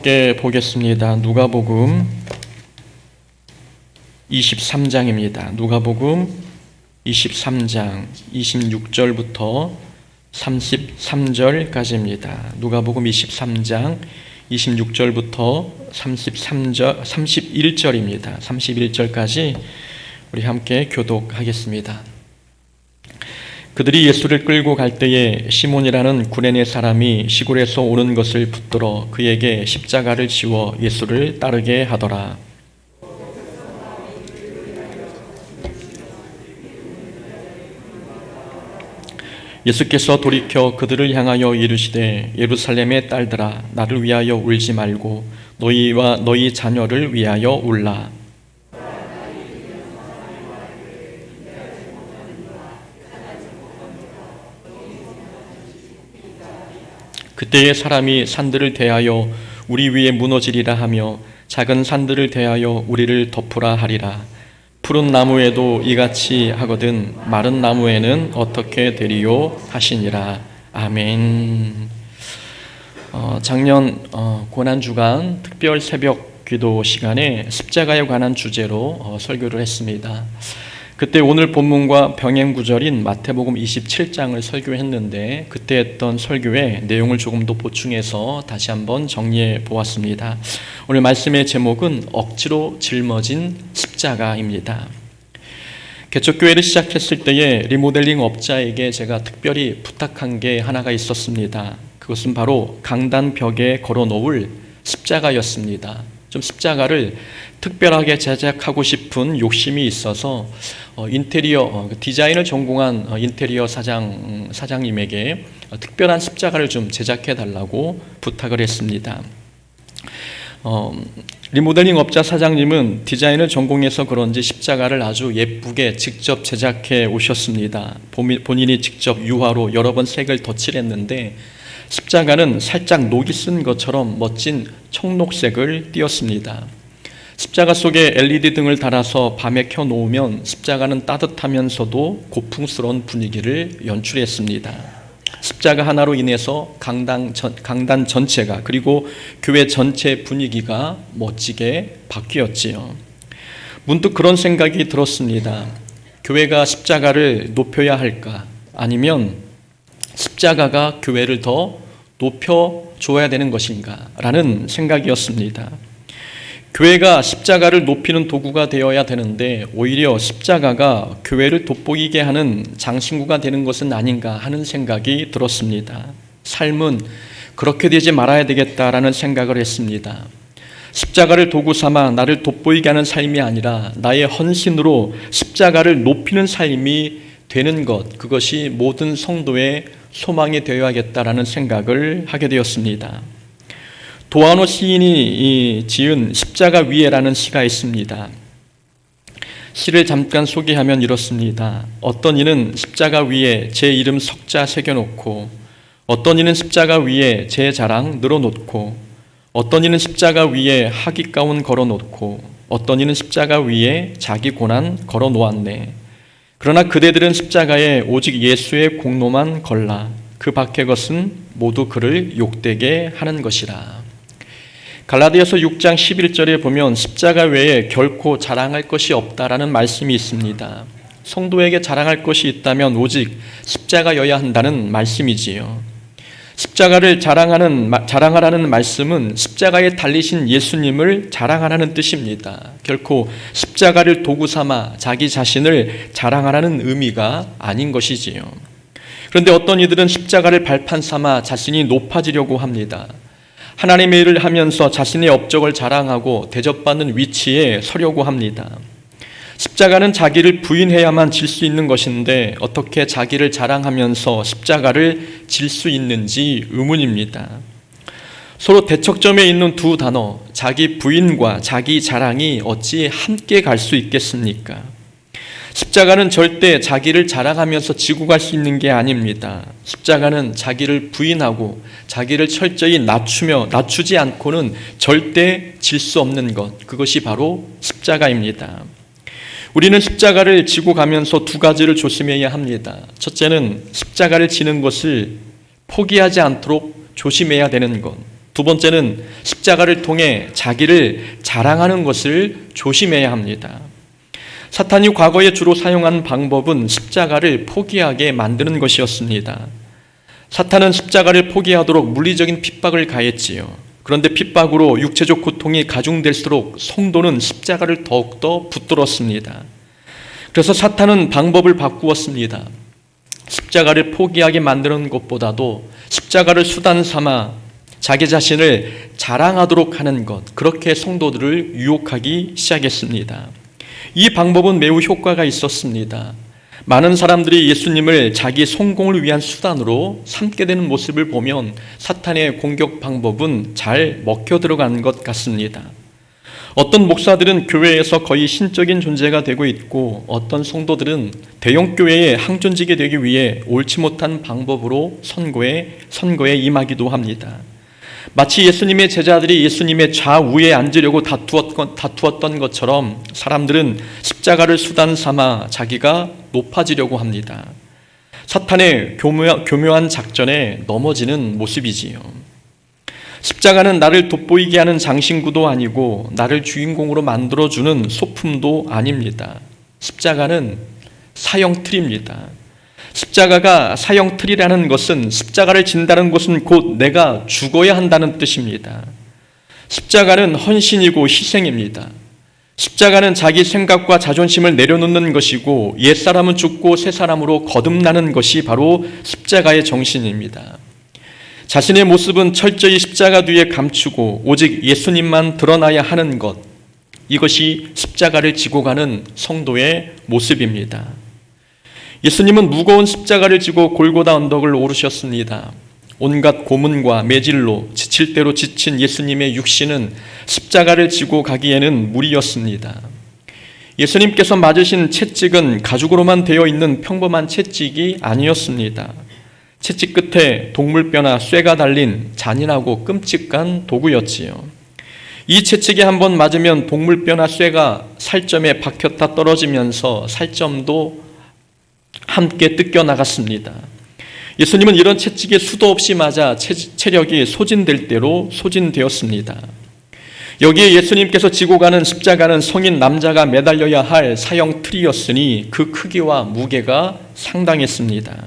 함께 보겠습니다. 누가복음 23장입니다. 누가복음 23장 26절부터 33절까지입니다. 누가복음 23장 26절부터 31절입니다. 31절까지 우리 함께 교독하겠습니다. 그들이 예수를 끌고 갈 때에 시몬이라는 구레네 사람이 시골에서 오는 것을 붙들어 그에게 십자가를 지워 예수를 따르게 하더라. 예수께서 돌이켜 그들을 향하여 이르시되 예루살렘의 딸들아 나를 위하여 울지 말고 너희와 너희 자녀를 위하여 울라. 그때의 사람이 산들을 대하여 우리 위에 무너지리라 하며 작은 산들을 대하여 우리를 덮으라 하리라. 푸른 나무에도 이같이 하거든 마른 나무에는 어떻게 되리요 하시니라. 아멘. 작년 고난주간 특별 새벽 기도 시간에 십자가에 관한 주제로 설교를 했습니다. 그때 오늘 본문과 병행 구절인 마태복음 27장을 설교했는데 그때 했던 설교의 내용을 조금 더 보충해서 다시 한번 정리해 보았습니다. 오늘 말씀의 제목은 억지로 짊어진 십자가입니다. 개척교회를 시작했을 때에 리모델링 업자에게 제가 특별히 부탁한 게 하나가 있었습니다. 그것은 바로 강단 벽에 걸어 놓을 십자가였습니다. 좀 십자가를 특별하게 제작하고 싶은 욕심이 있어서 인테리어 디자인을 전공한 인테리어 사장님에게 특별한 십자가를 좀 제작해 달라고 부탁을 했습니다. 리모델링 업자 사장님은 디자인을 전공해서 그런지 십자가를 아주 예쁘게 직접 제작해 오셨습니다. 본인이 직접 유화로 여러 번 색을 덧칠했는데 십자가는 살짝 녹이 쓴 것처럼 멋진 청록색을 띄었습니다. 십자가 속에 LED 등을 달아서 밤에 켜놓으면 십자가는 따뜻하면서도 고풍스러운 분위기를 연출했습니다. 십자가 하나로 인해서 강단 전체가 그리고 교회 전체 분위기가 멋지게 바뀌었지요. 문득 그런 생각이 들었습니다. 교회가 십자가를 높여야 할까? 아니면 십자가가 교회를 더 높여줘야 되는 것인가? 라는 생각이었습니다. 교회가 십자가를 높이는 도구가 되어야 되는데 오히려 십자가가 교회를 돋보이게 하는 장신구가 되는 것은 아닌가 하는 생각이 들었습니다. 삶은 그렇게 되지 말아야 되겠다라는 생각을 했습니다. 십자가를 도구 삼아 나를 돋보이게 하는 삶이 아니라 나의 헌신으로 십자가를 높이는 삶이 되는 것, 그것이 모든 성도의 소망이 되어야겠다라는 생각을 하게 되었습니다. 도아노 시인이 지은 십자가 위에라는 시가 있습니다. 시를 잠깐 소개하면 이렇습니다. 어떤 이는 십자가 위에 제 이름 석자 새겨놓고 어떤 이는 십자가 위에 제 자랑 늘어놓고 어떤 이는 십자가 위에 학위 가운 걸어놓고 어떤 이는 십자가 위에 자기 고난 걸어놓았네. 그러나 그대들은 십자가에 오직 예수의 공로만 걸라. 그 밖의 것은 모두 그를 욕되게 하는 것이라. 갈라디아서 6장 11절에 보면 십자가 외에 결코 자랑할 것이 없다라는 말씀이 있습니다. 성도에게 자랑할 것이 있다면 오직 십자가여야 한다는 말씀이지요. 십자가를 자랑하라는 말씀은 십자가에 달리신 예수님을 자랑하라는 뜻입니다. 결코 십자가를 도구 삼아 자기 자신을 자랑하라는 의미가 아닌 것이지요. 그런데 어떤 이들은 십자가를 발판 삼아 자신이 높아지려고 합니다. 하나님의 일을 하면서 자신의 업적을 자랑하고 대접받는 위치에 서려고 합니다. 십자가는 자기를 부인해야만 질 수 있는 것인데 어떻게 자기를 자랑하면서 십자가를 질 수 있는지 의문입니다. 서로 대척점에 있는 두 단어, 자기 부인과 자기 자랑이 어찌 함께 갈 수 있겠습니까? 십자가는 절대 자기를 자랑하면서 지고 갈 수 있는 게 아닙니다. 십자가는 자기를 부인하고 자기를 철저히 낮추지 않고는 절대 질 수 없는 것, 그것이 바로 십자가입니다. 우리는 십자가를 지고 가면서 두 가지를 조심해야 합니다. 첫째는 십자가를 지는 것을 포기하지 않도록 조심해야 되는 것. 두 번째는 십자가를 통해 자기를 자랑하는 것을 조심해야 합니다. 사탄이 과거에 주로 사용한 방법은 십자가를 포기하게 만드는 것이었습니다. 사탄은 십자가를 포기하도록 물리적인 핍박을 가했지요. 그런데 핍박으로 육체적 고통이 가중될수록 성도는 십자가를 더욱더 붙들었습니다. 그래서 사탄은 방법을 바꾸었습니다. 십자가를 포기하게 만드는 것보다도 십자가를 수단 삼아 자기 자신을 자랑하도록 하는 것, 그렇게 성도들을 유혹하기 시작했습니다. 이 방법은 매우 효과가 있었습니다. 많은 사람들이 예수님을 자기 성공을 위한 수단으로 삼게 되는 모습을 보면 사탄의 공격 방법은 잘 먹혀 들어간 것 같습니다. 어떤 목사들은 교회에서 거의 신적인 존재가 되고 있고 어떤 성도들은 대형 교회의 항존직이 되기 위해 옳지 못한 방법으로 선거에 임하기도 합니다. 마치 예수님의 제자들이 예수님의 좌우에 앉으려고 다투었던 것처럼 사람들은 십자가를 수단 삼아 자기가 높아지려고 합니다. 사탄의 교묘한 작전에 넘어지는 모습이지요. 십자가는 나를 돋보이게 하는 장신구도 아니고 나를 주인공으로 만들어주는 소품도 아닙니다. 십자가는 사형틀입니다. 십자가가 사형틀이라는 것은 십자가를 진다는 것은 곧 내가 죽어야 한다는 뜻입니다. 십자가는 헌신이고 희생입니다. 십자가는 자기 생각과 자존심을 내려놓는 것이고 옛사람은 죽고 새사람으로 거듭나는 것이 바로 십자가의 정신입니다. 자신의 모습은 철저히 십자가 뒤에 감추고 오직 예수님만 드러나야 하는 것, 이것이 십자가를 지고 가는 성도의 모습입니다. 예수님은 무거운 십자가를 지고 골고다 언덕을 오르셨습니다. 온갖 고문과 매질로 지칠 대로 지친 예수님의 육신은 십자가를 지고 가기에는 무리였습니다. 예수님께서 맞으신 채찍은 가죽으로만 되어 있는 평범한 채찍이 아니었습니다. 채찍 끝에 동물뼈나 쇠가 달린 잔인하고 끔찍한 도구였지요. 이 채찍에 한번 맞으면 동물뼈나 쇠가 살점에 박혔다 떨어지면서 살점도 함께 뜯겨 나갔습니다. 예수님은 이런 채찍에 수도 없이 맞아 체력이 소진될 대로 소진되었습니다. 여기에 예수님께서 지고 가는 십자가는 성인 남자가 매달려야 할 사형 틀이었으니 그 크기와 무게가 상당했습니다.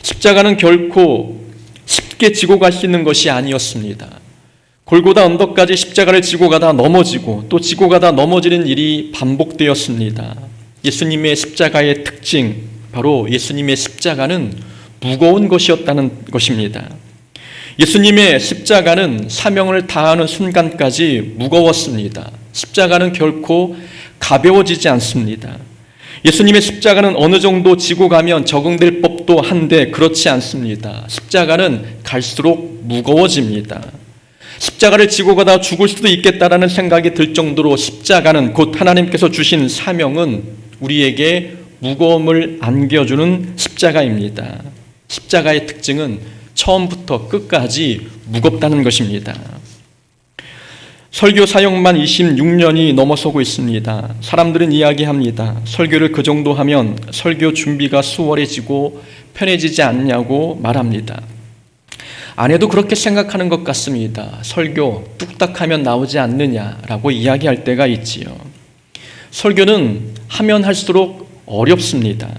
십자가는 결코 쉽게 지고 갈 수 있는 것이 아니었습니다. 골고다 언덕까지 십자가를 지고 가다 넘어지고 또 지고 가다 넘어지는 일이 반복되었습니다. 예수님의 십자가의 특징, 바로 예수님의 십자가는 무거운 것이었다는 것입니다. 예수님의 십자가는 사명을 다하는 순간까지 무거웠습니다. 십자가는 결코 가벼워지지 않습니다. 예수님의 십자가는 어느 정도 지고 가면 적응될 법도 한데 그렇지 않습니다. 십자가는 갈수록 무거워집니다. 십자가를 지고 가다 죽을 수도 있겠다라는 생각이 들 정도로 십자가는 곧 하나님께서 주신 사명은 우리에게 무거움을 안겨주는 십자가입니다. 십자가의 특징은 처음부터 끝까지 무겁다는 것입니다. 설교 사역만 26년이 넘어서고 있습니다. 사람들은 이야기합니다. 설교를 그 정도 하면 설교 준비가 수월해지고 편해지지 않냐고 말합니다. 안 해도 그렇게 생각하는 것 같습니다. 설교 뚝딱하면 나오지 않느냐라고 이야기할 때가 있지요. 설교는 하면 할수록 어렵습니다.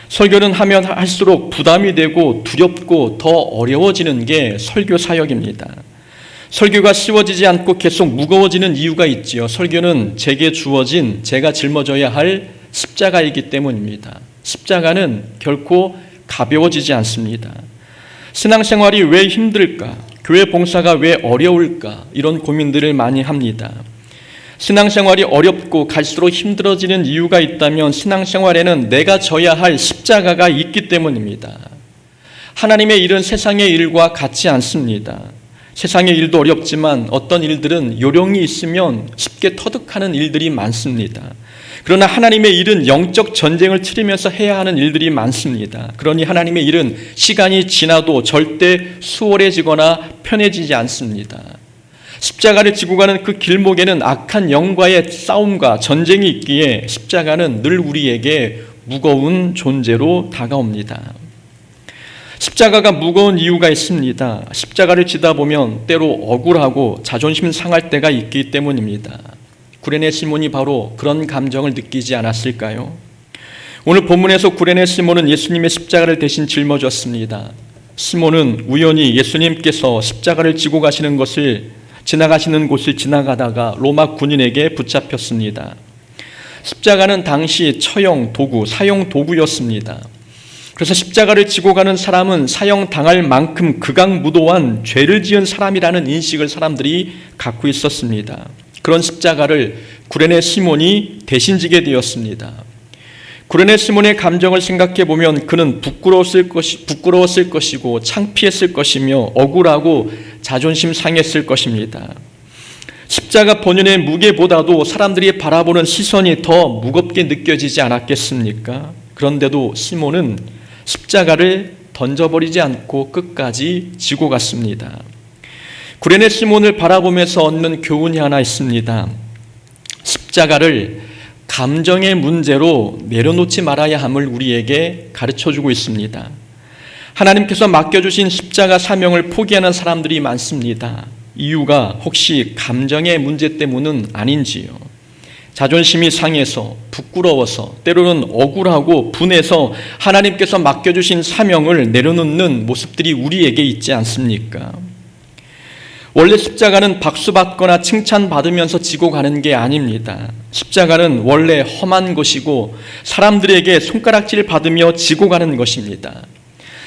설교는 하면 할수록 부담이 되고 두렵고 더 어려워지는 게 설교 사역입니다. 설교가 쉬워지지 않고 계속 무거워지는 이유가 있지요. 설교는 제게 주어진, 제가 짊어져야 할 십자가이기 때문입니다. 십자가는 결코 가벼워지지 않습니다. 신앙생활이 왜 힘들까? 교회 봉사가 왜 어려울까? 이런 고민들을 많이 합니다. 신앙생활이 어렵고 갈수록 힘들어지는 이유가 있다면 신앙생활에는 내가 져야 할 십자가가 있기 때문입니다. 하나님의 일은 세상의 일과 같지 않습니다. 세상의 일도 어렵지만 어떤 일들은 요령이 있으면 쉽게 터득하는 일들이 많습니다. 그러나 하나님의 일은 영적 전쟁을 치르면서 해야 하는 일들이 많습니다. 그러니 하나님의 일은 시간이 지나도 절대 수월해지거나 편해지지 않습니다. 십자가를 지고 가는 그 길목에는 악한 영과의 싸움과 전쟁이 있기에 십자가는 늘 우리에게 무거운 존재로 다가옵니다. 십자가가 무거운 이유가 있습니다. 십자가를 지다 보면 때로 억울하고 자존심 상할 때가 있기 때문입니다. 구레네 시몬이 바로 그런 감정을 느끼지 않았을까요? 오늘 본문에서 구레네 시몬은 예수님의 십자가를 대신 짊어졌습니다. 시몬은 우연히 예수님께서 십자가를 지고 지나가시는 곳을 지나가다가 로마 군인에게 붙잡혔습니다. 십자가는 당시 처형 도구, 사형 도구였습니다. 그래서 십자가를 지고 가는 사람은 사형당할 만큼 극악무도한 죄를 지은 사람이라는 인식을 사람들이 갖고 있었습니다. 그런 십자가를 구레네 시몬이 대신 지게 되었습니다. 구레네 시몬의 감정을 생각해 보면 그는 부끄러웠을 것이고 창피했을 것이며 억울하고 자존심 상했을 것입니다. 십자가 본연의 무게보다도 사람들이 바라보는 시선이 더 무겁게 느껴지지 않았겠습니까? 그런데도 시몬은 십자가를 던져버리지 않고 끝까지 지고 갔습니다. 구레네 시몬을 바라보면서 얻는 교훈이 하나 있습니다. 십자가를 감정의 문제로 내려놓지 말아야 함을 우리에게 가르쳐주고 있습니다. 하나님께서 맡겨주신 십자가 사명을 포기하는 사람들이 많습니다. 이유가 혹시 감정의 문제 때문은 아닌지요. 자존심이 상해서, 부끄러워서, 때로는 억울하고 분해서 하나님께서 맡겨주신 사명을 내려놓는 모습들이 우리에게 있지 않습니까? 원래 십자가는 박수받거나 칭찬받으면서 지고 가는 게 아닙니다. 십자가는 원래 험한 것이고 사람들에게 손가락질 받으며 지고 가는 것입니다.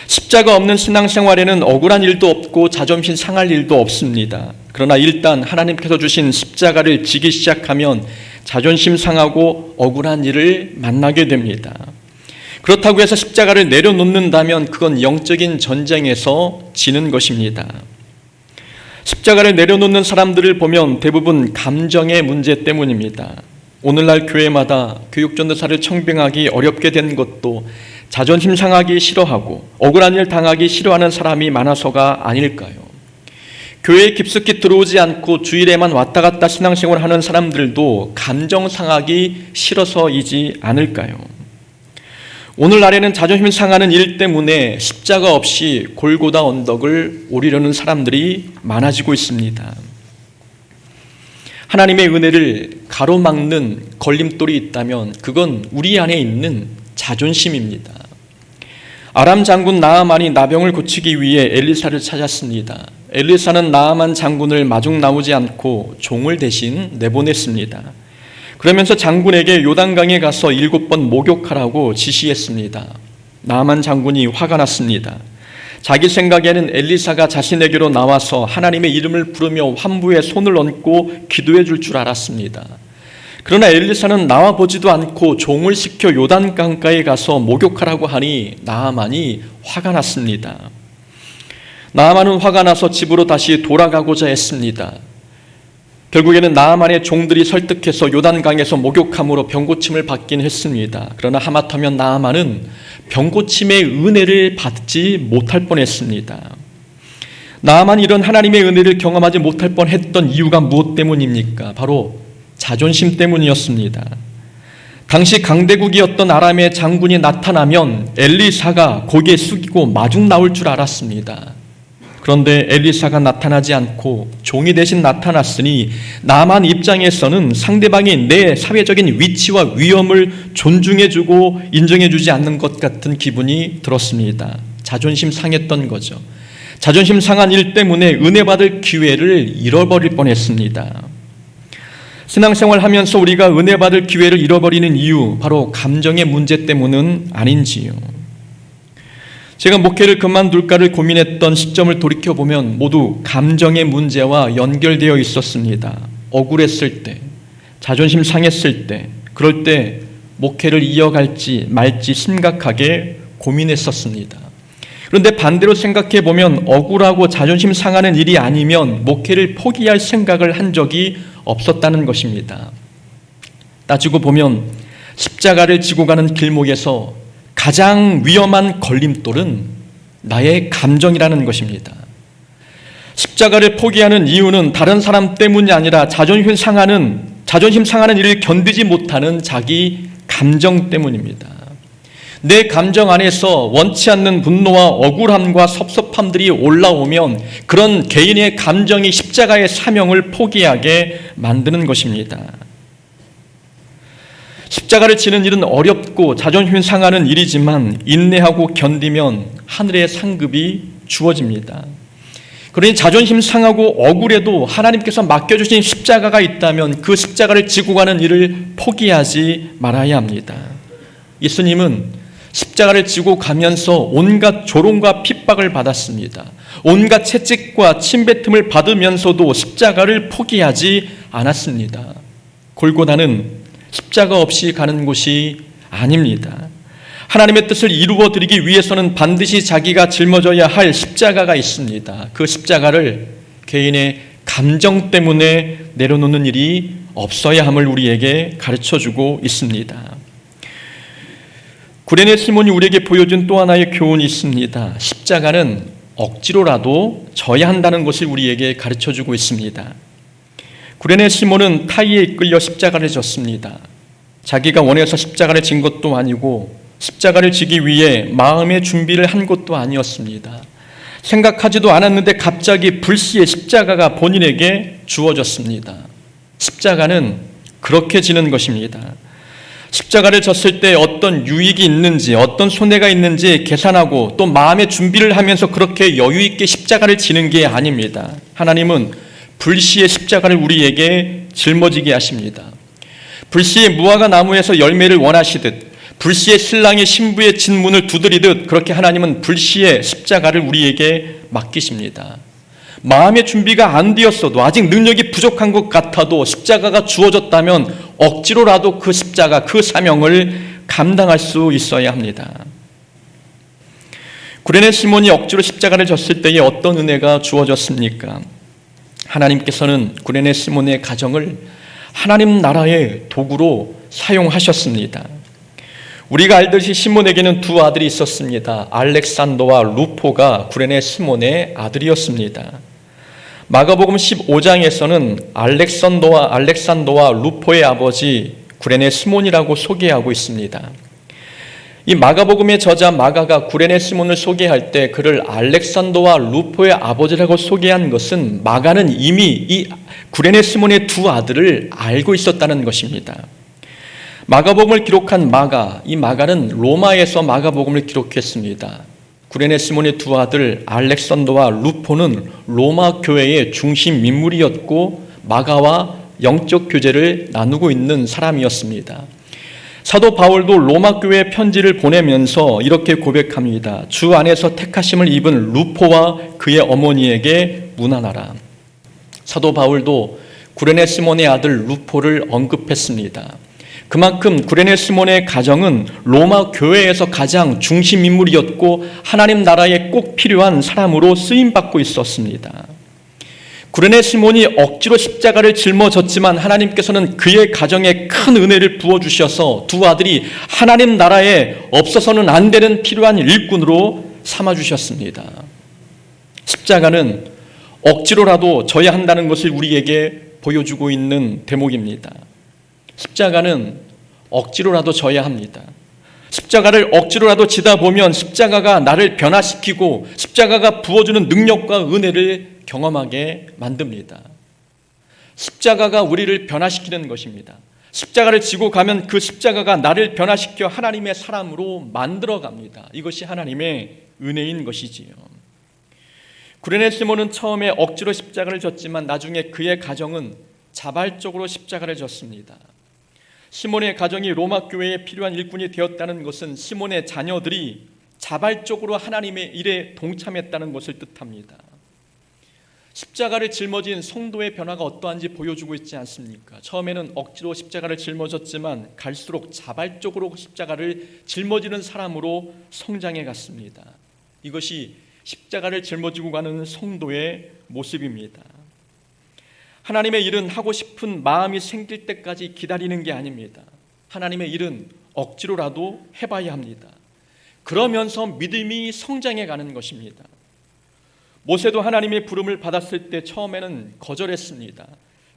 십자가 없는 신앙생활에는 억울한 일도 없고 자존심 상할 일도 없습니다. 그러나 일단 하나님께서 주신 십자가를 지기 시작하면 자존심 상하고 억울한 일을 만나게 됩니다. 그렇다고 해서 십자가를 내려놓는다면 그건 영적인 전쟁에서 지는 것입니다. 십자가를 내려놓는 사람들을 보면 대부분 감정의 문제 때문입니다. 오늘날 교회마다 교육전도사를 청빙하기 어렵게 된 것도 자존심 상하기 싫어하고 억울한 일 당하기 싫어하는 사람이 많아서가 아닐까요? 교회에 깊숙이 들어오지 않고 주일에만 왔다 갔다 신앙생활을 하는 사람들도 감정 상하기 싫어서이지 않을까요? 오늘날에는 자존심 상하는 일 때문에 십자가 없이 골고다 언덕을 오르려는 사람들이 많아지고 있습니다. 하나님의 은혜를 가로막는 걸림돌이 있다면 그건 우리 안에 있는 자존심입니다. 아람 장군 나아만이 나병을 고치기 위해 엘리사를 찾았습니다. 엘리사는 나아만 장군을 마중 나오지 않고 종을 대신 내보냈습니다. 그러면서 장군에게 요단강에 가서 7번 목욕하라고 지시했습니다. 나아만 장군이 화가 났습니다. 자기 생각에는 엘리사가 자신에게로 나와서 하나님의 이름을 부르며 환부에 손을 얹고 기도해 줄 줄 알았습니다. 그러나 엘리사는 나와보지도 않고 종을 시켜 요단강가에 가서 목욕하라고 하니 나아만이 화가 났습니다. 나아만은 화가 나서 집으로 다시 돌아가고자 했습니다. 결국에는 나아만의 종들이 설득해서 요단강에서 목욕함으로 병고침을 받긴 했습니다. 그러나 하마터면 나아만은 병고침의 은혜를 받지 못할 뻔했습니다. 나아만이 이런 하나님의 은혜를 경험하지 못할 뻔했던 이유가 무엇 때문입니까? 바로 자존심 때문이었습니다. 당시 강대국이었던 아람의 장군이 나타나면 엘리사가 고개 숙이고 마중 나올 줄 알았습니다. 그런데 엘리사가 나타나지 않고 종이 대신 나타났으니 나아만 입장에서는 상대방이 내 사회적인 위치와 위엄을 존중해주고 인정해주지 않는 것 같은 기분이 들었습니다. 자존심 상했던 거죠. 자존심 상한 일 때문에 은혜 받을 기회를 잃어버릴 뻔했습니다. 신앙생활 하면서 우리가 은혜 받을 기회를 잃어버리는 이유, 바로 감정의 문제 때문은 아닌지요. 제가 목회를 그만둘까를 고민했던 시점을 돌이켜보면 모두 감정의 문제와 연결되어 있었습니다. 억울했을 때, 자존심 상했을 때, 그럴 때 목회를 이어갈지 말지 심각하게 고민했었습니다. 그런데 반대로 생각해보면 억울하고 자존심 상하는 일이 아니면 목회를 포기할 생각을 한 적이 없었다는 것입니다. 따지고 보면 십자가를 지고 가는 길목에서 가장 위험한 걸림돌은 나의 감정이라는 것입니다. 십자가를 포기하는 이유는 다른 사람 때문이 아니라 자존심 상하는 일을 견디지 못하는 자기 감정 때문입니다. 내 감정 안에서 원치 않는 분노와 억울함과 섭섭함들이 올라오면 그런 개인의 감정이 십자가의 사명을 포기하게 만드는 것입니다. 십자가를 지는 일은 어렵고 자존심 상하는 일이지만 인내하고 견디면 하늘의 상급이 주어집니다. 그러니 자존심 상하고 억울해도 하나님께서 맡겨주신 십자가가 있다면 그 십자가를 지고 가는 일을 포기하지 말아야 합니다. 예수님은 십자가를 지고 가면서 온갖 조롱과 핍박을 받았습니다. 온갖 채찍과 침뱉음을 받으면서도 십자가를 포기하지 않았습니다. 골고다는 십자가 없이 가는 곳이 아닙니다. 하나님의 뜻을 이루어 드리기 위해서는 반드시 자기가 짊어져야 할 십자가가 있습니다. 그 십자가를 개인의 감정 때문에 내려놓는 일이 없어야 함을 우리에게 가르쳐주고 있습니다. 구레네 시몬이 우리에게 보여준 또 하나의 교훈이 있습니다. 십자가는 억지로라도 져야 한다는 것을 우리에게 가르쳐주고 있습니다. 구레네 시몬은 타이에 이끌려 십자가를 졌습니다. 자기가 원해서 십자가를 진 것도 아니고 십자가를 지기 위해 마음의 준비를 한 것도 아니었습니다. 생각하지도 않았는데 갑자기 불시에 십자가가 본인에게 주어졌습니다. 십자가는 그렇게 지는 것입니다. 십자가를 졌을 때 어떤 유익이 있는지, 어떤 손해가 있는지 계산하고 또 마음의 준비를 하면서 그렇게 여유 있게 십자가를 지는 게 아닙니다. 하나님은 불시에 십자가를 우리에게 짊어지게 하십니다. 불시에 무화과 나무에서 열매를 원하시듯 불시에 신랑이 신부의 진문을 두드리듯 그렇게 하나님은 불시에 십자가를 우리에게 맡기십니다. 마음의 준비가 안 되었어도 아직 능력이 부족한 것 같아도 십자가가 주어졌다면 억지로라도 그 십자가, 그 사명을 감당할 수 있어야 합니다. 구레네 시몬이 억지로 십자가를 졌을 때에 어떤 은혜가 주어졌습니까? 하나님께서는 구레네 시몬의 가정을 하나님 나라의 도구로 사용하셨습니다. 우리가 알듯이 시몬에게는 두 아들이 있었습니다. 알렉산더와 루포가 구레네 시몬의 아들이었습니다. 마가복음 15장에서는 알렉산더와 루포의 아버지 구레네 시몬이라고 소개하고 있습니다. 이 마가복음의 저자 마가가 구레네 시몬을 소개할 때 그를 알렉산더와 루포의 아버지라고 소개한 것은 마가는 이미 이 구레네 시몬의 두 아들을 알고 있었다는 것입니다. 마가복음을 기록한 이 마가는 로마에서 마가복음을 기록했습니다. 구레네 시몬의 두 아들 알렉산더와 루포는 로마 교회의 중심 인물이었고 마가와 영적 교제를 나누고 있는 사람이었습니다. 사도 바울도 로마 교회에 편지를 보내면서 이렇게 고백합니다. 주 안에서 택하심을 입은 루포와 그의 어머니에게 문안하라. 사도 바울도 구레네 시몬의 아들 루포를 언급했습니다. 그만큼 구레네 시몬의 가정은 로마 교회에서 가장 중심 인물이었고 하나님 나라에 꼭 필요한 사람으로 쓰임받고 있었습니다. 구레네 시몬이 억지로 십자가를 짊어졌지만 하나님께서는 그의 가정에 큰 은혜를 부어주셔서 두 아들이 하나님 나라에 없어서는 안 되는 필요한 일꾼으로 삼아주셨습니다. 십자가는 억지로라도 져야 한다는 것을 우리에게 보여주고 있는 대목입니다. 십자가는 억지로라도 져야 합니다. 십자가를 억지로라도 지다 보면 십자가가 나를 변화시키고 십자가가 부어주는 능력과 은혜를 경험하게 만듭니다. 십자가가 우리를 변화시키는 것입니다. 십자가를 지고 가면 그 십자가가 나를 변화시켜 하나님의 사람으로 만들어갑니다. 이것이 하나님의 은혜인 것이지요. 구레네 시몬은 처음에 억지로 십자가를 졌지만 나중에 그의 가정은 자발적으로 십자가를 졌습니다. 시몬의 가정이 로마 교회에 필요한 일꾼이 되었다는 것은 시몬의 자녀들이 자발적으로 하나님의 일에 동참했다는 것을 뜻합니다. 십자가를 짊어진 성도의 변화가 어떠한지 보여주고 있지 않습니까? 처음에는 억지로 십자가를 짊어졌지만 갈수록 자발적으로 십자가를 짊어지는 사람으로 성장해 갔습니다. 이것이 십자가를 짊어지고 가는 성도의 모습입니다. 하나님의 일은 하고 싶은 마음이 생길 때까지 기다리는 게 아닙니다. 하나님의 일은 억지로라도 해봐야 합니다. 그러면서 믿음이 성장해 가는 것입니다. 모세도 하나님의 부름을 받았을 때 처음에는 거절했습니다.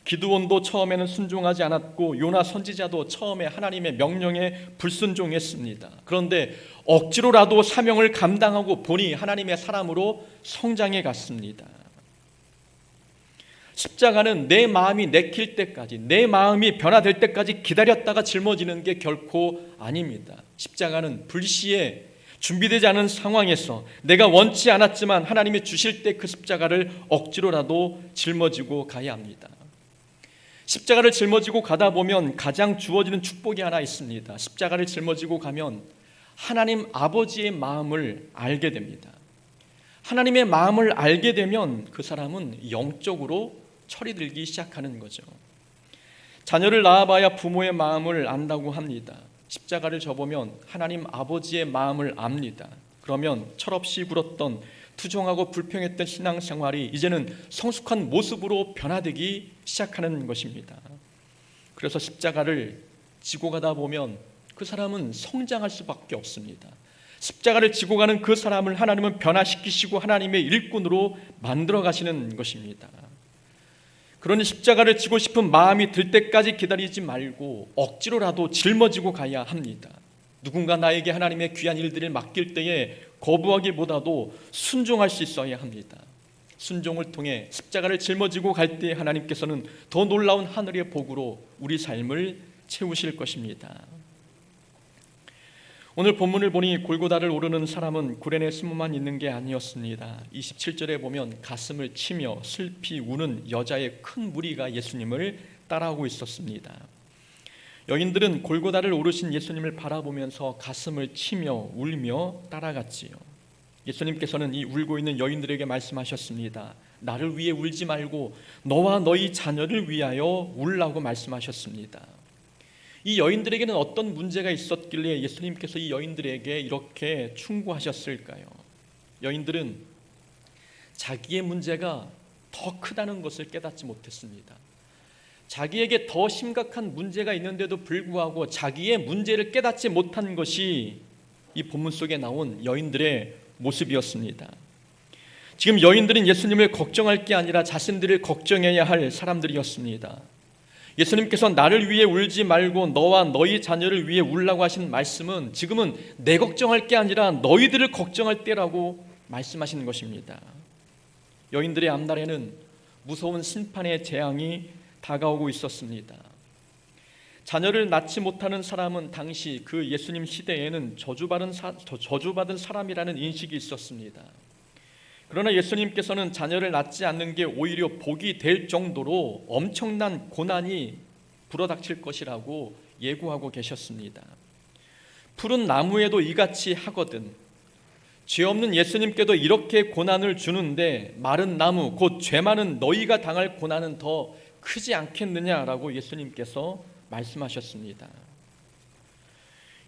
기드온도 처음에는 순종하지 않았고 요나 선지자도 처음에 하나님의 명령에 불순종했습니다. 그런데 억지로라도 사명을 감당하고 보니 하나님의 사람으로 성장해 갔습니다. 십자가는 내 마음이 내킬 때까지, 내 마음이 변화될 때까지 기다렸다가 짊어지는 게 결코 아닙니다. 십자가는 불시에 준비되지 않은 상황에서 내가 원치 않았지만 하나님이 주실 때 그 십자가를 억지로라도 짊어지고 가야 합니다. 십자가를 짊어지고 가다 보면 가장 주어지는 축복이 하나 있습니다. 십자가를 짊어지고 가면 하나님 아버지의 마음을 알게 됩니다. 하나님의 마음을 알게 되면 그 사람은 영적으로 철이 들기 시작하는 거죠. 자녀를 낳아봐야 부모의 마음을 안다고 합니다. 십자가를 져보면 하나님 아버지의 마음을 압니다. 그러면 철없이 굴었던 투정하고 불평했던 신앙생활이 이제는 성숙한 모습으로 변화되기 시작하는 것입니다. 그래서 십자가를 지고 가다 보면 그 사람은 성장할 수밖에 없습니다. 십자가를 지고 가는 그 사람을 하나님은 변화시키시고 하나님의 일꾼으로 만들어 가시는 것입니다. 그러니 십자가를 지고 싶은 마음이 들 때까지 기다리지 말고 억지로라도 짊어지고 가야 합니다. 누군가 나에게 하나님의 귀한 일들을 맡길 때에 거부하기보다도 순종할 수 있어야 합니다. 순종을 통해 십자가를 짊어지고 갈 때 하나님께서는 더 놀라운 하늘의 복으로 우리 삶을 채우실 것입니다. 오늘 본문을 보니 골고다를 오르는 사람은 구레네 스무만 있는 게 아니었습니다. 27절에 보면 가슴을 치며 슬피 우는 여자의 큰 무리가 예수님을 따라오고 있었습니다. 여인들은 골고다를 오르신 예수님을 바라보면서 가슴을 치며 울며 따라갔지요. 예수님께서는 이 울고 있는 여인들에게 말씀하셨습니다. 나를 위해 울지 말고 너와 너희 자녀를 위하여 울라고 말씀하셨습니다. 이 여인들에게는 어떤 문제가 있었길래 예수님께서 이 여인들에게 이렇게 충고하셨을까요? 여인들은 자기의 문제가 더 크다는 것을 깨닫지 못했습니다. 자기에게 더 심각한 문제가 있는데도 불구하고 자기의 문제를 깨닫지 못한 것이 이 본문 속에 나온 여인들의 모습이었습니다. 지금 여인들은 예수님을 걱정할 게 아니라 자신들을 걱정해야 할 사람들이었습니다. 예수님께서 나를 위해 울지 말고 너와 너희 자녀를 위해 울라고 하신 말씀은 지금은 내 걱정할 게 아니라 너희들을 걱정할 때라고 말씀하시는 것입니다. 여인들의 앞날에는 무서운 심판의 재앙이 다가오고 있었습니다. 자녀를 낳지 못하는 사람은 당시 그 예수님 시대에는 저주받은 사람이라는 인식이 있었습니다. 그러나 예수님께서는 자녀를 낳지 않는 게 오히려 복이 될 정도로 엄청난 고난이 불어닥칠 것이라고 예고하고 계셨습니다. 푸른 나무에도 이같이 하거든 죄 없는 예수님께도 이렇게 고난을 주는데 마른 나무 곧 죄 많은 너희가 당할 고난은 더 크지 않겠느냐라고 예수님께서 말씀하셨습니다.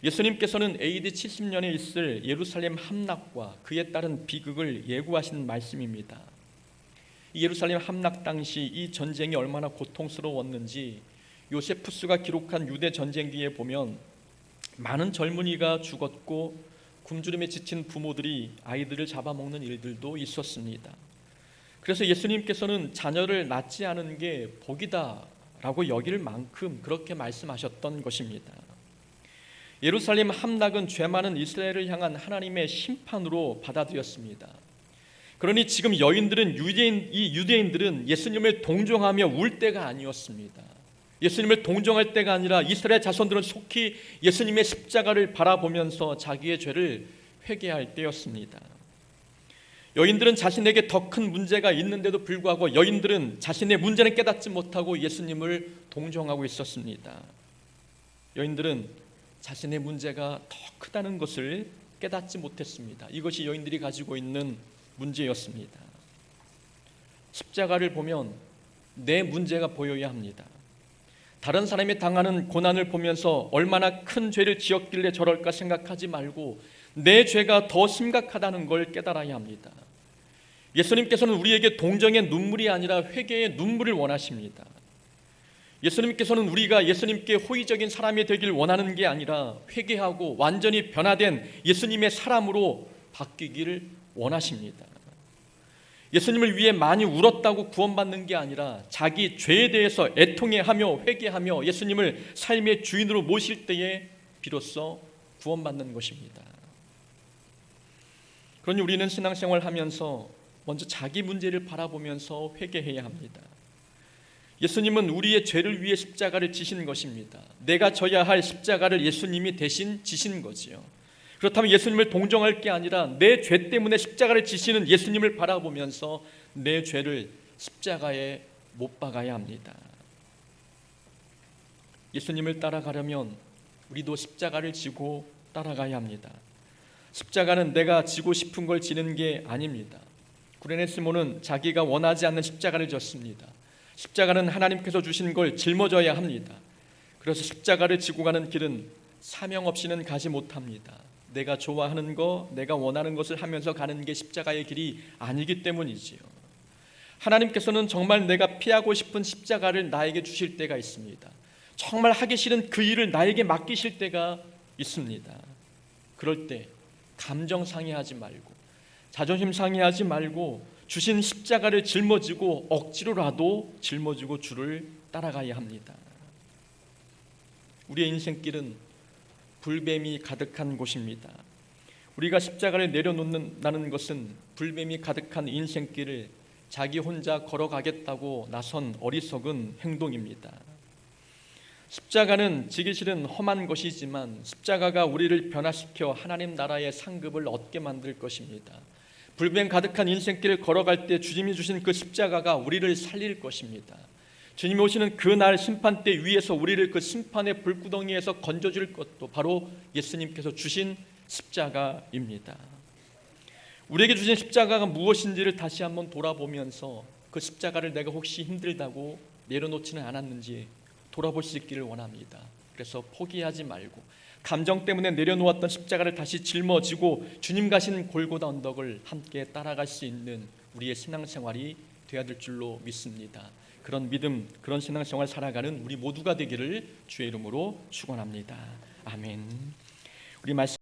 예수님께서는 AD 70년에 있을 예루살렘 함락과 그에 따른 비극을 예고하신 말씀입니다. 이 예루살렘 함락 당시 이 전쟁이 얼마나 고통스러웠는지 요세푸스가 기록한 유대 전쟁기에 보면 많은 젊은이가 죽었고 굶주림에 지친 부모들이 아이들을 잡아먹는 일들도 있었습니다. 그래서 예수님께서는 자녀를 낳지 않은 게 복이다라고 여길 만큼 그렇게 말씀하셨던 것입니다. 예루살렘 함락은 죄 많은 이스라엘을 향한 하나님의 심판으로 받아들였습니다. 그러니 지금 여인들은 유대인들은 예수님을 동정하며 울 때가 아니었습니다. 예수님을 동정할 때가 아니라 이스라엘 자손들은 속히 예수님의 십자가를 바라보면서 자기의 죄를 회개할 때였습니다. 여인들은 자신에게 더 큰 문제가 있는데도 불구하고 여인들은 자신의 문제는 깨닫지 못하고 예수님을 동정하고 있었습니다. 여인들은 자신의 문제가 더 크다는 것을 깨닫지 못했습니다. 이것이 여인들이 가지고 있는 문제였습니다. 십자가를 보면 내 문제가 보여야 합니다. 다른 사람이 당하는 고난을 보면서 얼마나 큰 죄를 지었길래 저럴까 생각하지 말고 내 죄가 더 심각하다는 걸 깨달아야 합니다. 예수님께서는 우리에게 동정의 눈물이 아니라 회개의 눈물을 원하십니다. 예수님께서는 우리가 예수님께 호의적인 사람이 되길 원하는 게 아니라 회개하고 완전히 변화된 예수님의 사람으로 바뀌기를 원하십니다. 예수님을 위해 많이 울었다고 구원받는 게 아니라 자기 죄에 대해서 애통해하며 회개하며 예수님을 삶의 주인으로 모실 때에 비로소 구원받는 것입니다. 그러니 우리는 신앙생활을 하면서 먼저 자기 문제를 바라보면서 회개해야 합니다. 예수님은 우리의 죄를 위해 십자가를 지신 것입니다. 내가 져야 할 십자가를 예수님이 대신 지신 거지요. 그렇다면 예수님을 동정할 게 아니라 내 죄 때문에 십자가를 지시는 예수님을 바라보면서 내 죄를 십자가에 못 박아야 합니다. 예수님을 따라가려면 우리도 십자가를 지고 따라가야 합니다. 십자가는 내가 지고 싶은 걸 지는 게 아닙니다. 구레네스모는 자기가 원하지 않는 십자가를 졌습니다. 십자가는 하나님께서 주신 걸 짊어져야 합니다. 그래서 십자가를 지고 가는 길은 사명 없이는 가지 못합니다. 내가 좋아하는 거, 내가 원하는 것을 하면서 가는 게 십자가의 길이 아니기 때문이지요. 하나님께서는 정말 내가 피하고 싶은 십자가를 나에게 주실 때가 있습니다. 정말 하기 싫은 그 일을 나에게 맡기실 때가 있습니다. 그럴 때 감정 상해하지 말고 자존심 상해하지 말고 주신 십자가를 짊어지고 억지로라도 짊어지고 주를 따라가야 합니다. 우리의 인생길은 불뱀이 가득한 곳입니다. 우리가 십자가를 내려놓는다는 것은 불뱀이 가득한 인생길을 자기 혼자 걸어가겠다고 나선 어리석은 행동입니다. 십자가는 지기 싫은 험한 것이지만 십자가가 우리를 변화시켜 하나님 나라의 상급을 얻게 만들 것입니다. 불뱀 가득한 인생길을 걸어갈 때 주님이 주신 그 십자가가 우리를 살릴 것입니다. 주님이 오시는 그날 심판대 위에서 우리를 그 심판의 불구덩이에서 건져줄 것도 바로 예수님께서 주신 십자가입니다. 우리에게 주신 십자가가 무엇인지를 다시 한번 돌아보면서 그 십자가를 내가 혹시 힘들다고 내려놓지는 않았는지 돌아볼 수 있기를 원합니다. 그래서 포기하지 말고 감정 때문에 내려놓았던 십자가를 다시 짊어지고 주님 가신 골고다 언덕을 함께 따라갈 수 있는 우리의 신앙생활이 되어야 될 줄로 믿습니다. 그런 믿음, 그런 신앙생활 살아가는 우리 모두가 되기를 주의 이름으로 축원합니다. 아멘. 우리 말씀